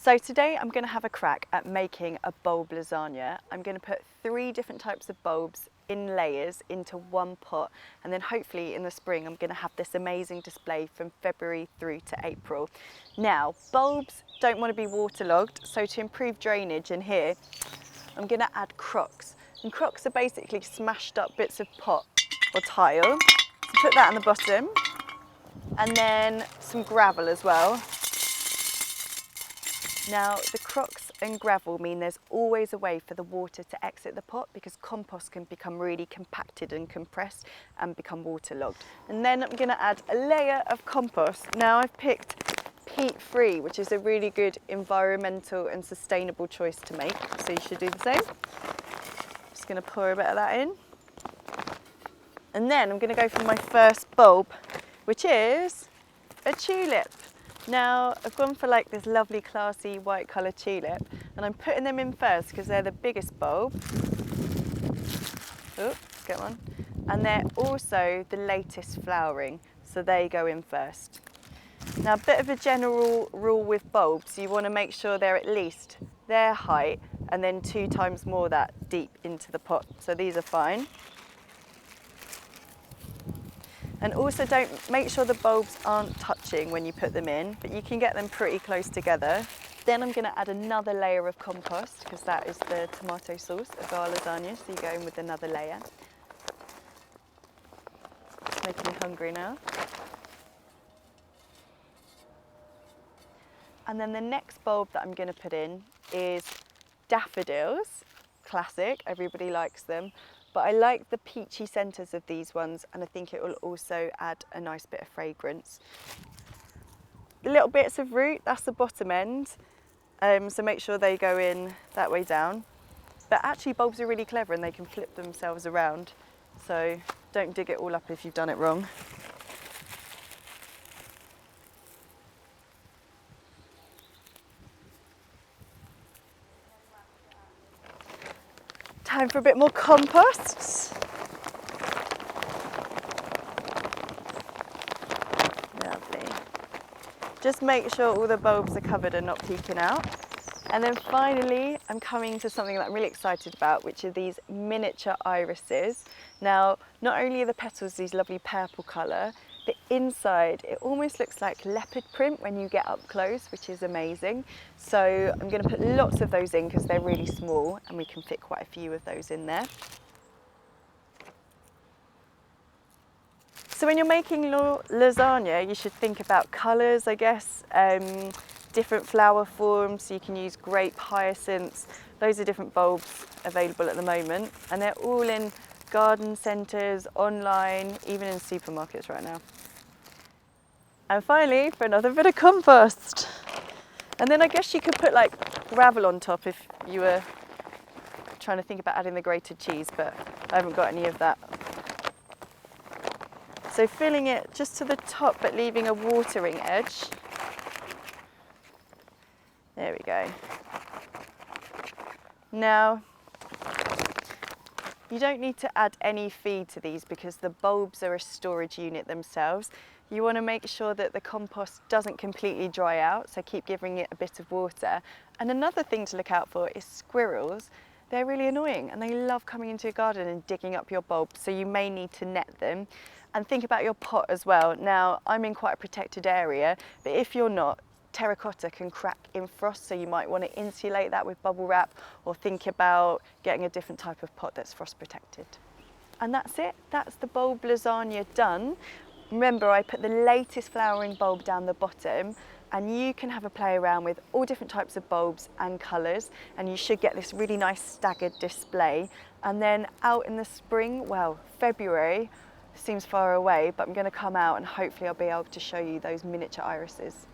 So today I'm going to have a crack at making a bulb lasagna. I'm going to put 3 different types of bulbs in layers into one pot, and then hopefully in the spring I'm going to have this amazing display from February through to April. Now, bulbs don't want to be waterlogged, so to improve drainage in here I'm going to add crocks. And crocks are basically smashed up bits of pot or tile. So put that on the bottom, and then some gravel as well. Now, the crocks and gravel mean there's always a way for the water to exit the pot, because compost can become really compacted and compressed and become waterlogged. And then I'm going to add a layer of compost. Now, I've picked peat-free, which is a really good environmental and sustainable choice to make, so you should do the same. Just going to pour a bit of that in. And then I'm going to go for my first bulb, which is a tulip. Now, I've gone for like this lovely classy white colour tulip, and I'm putting them in first because they're the biggest bulb. Oh, let's get one. And they're also the latest flowering, so they go in first. Now, a bit of a general rule with bulbs, you want to make sure they're at least their height and then 2 times more that deep into the pot. So these are fine. And also make sure the bulbs aren't touching when you put them in, but you can get them pretty close together. Then I'm going to add another layer of compost, because that is the tomato sauce of our lasagna, so you go in with another layer. It's making me hungry now. And then the next bulb that I'm going to put in is daffodils. Classic, everybody likes them. But I like the peachy centres of these ones, and I think it will also add a nice bit of fragrance. The little bits of root, that's the bottom end, so make sure they go in that way down. But actually bulbs are really clever and they can flip themselves around, so don't dig it all up if you've done it wrong. Time for a bit more compost. Lovely. Just make sure all the bulbs are covered and not peeking out. And then finally, I'm coming to something that I'm really excited about, which are these miniature irises. Now, not only are the petals these lovely purple colour, but inside it almost looks like leopard print when you get up close, which is amazing. So I'm going to put lots of those in because they're really small and we can fit quite a few of those in there. So when you're making lasagna, you should think about colours, I guess, different flower forms. So you can use grape, hyacinths, loads of different bulbs available at the moment, and they're all in garden centres, online, even in supermarkets right now. And finally, for another bit of compost. And then I guess you could put like gravel on top if you were trying to think about adding the grated cheese, but I haven't got any of that. So filling it just to the top, but leaving a watering edge. There we go. Now, you don't need to add any feed to these because the bulbs are a storage unit themselves. You want to make sure that the compost doesn't completely dry out, so keep giving it a bit of water. And another thing to look out for is squirrels. They're really annoying and they love coming into your garden and digging up your bulbs, so you may need to net them. And think about your pot as well. Now, I'm in quite a protected area, but if you're not, terracotta can crack in frost, so you might want to insulate that with bubble wrap, or think about getting a different type of pot that's frost protected. And that's it, that's the bulb lasagna done. Remember, I put the latest flowering bulb down the bottom, and you can have a play around with all different types of bulbs and colours, and you should get this really nice staggered display. And then out in the spring, well, February seems far away, but I'm going to come out and hopefully I'll be able to show you those miniature irises.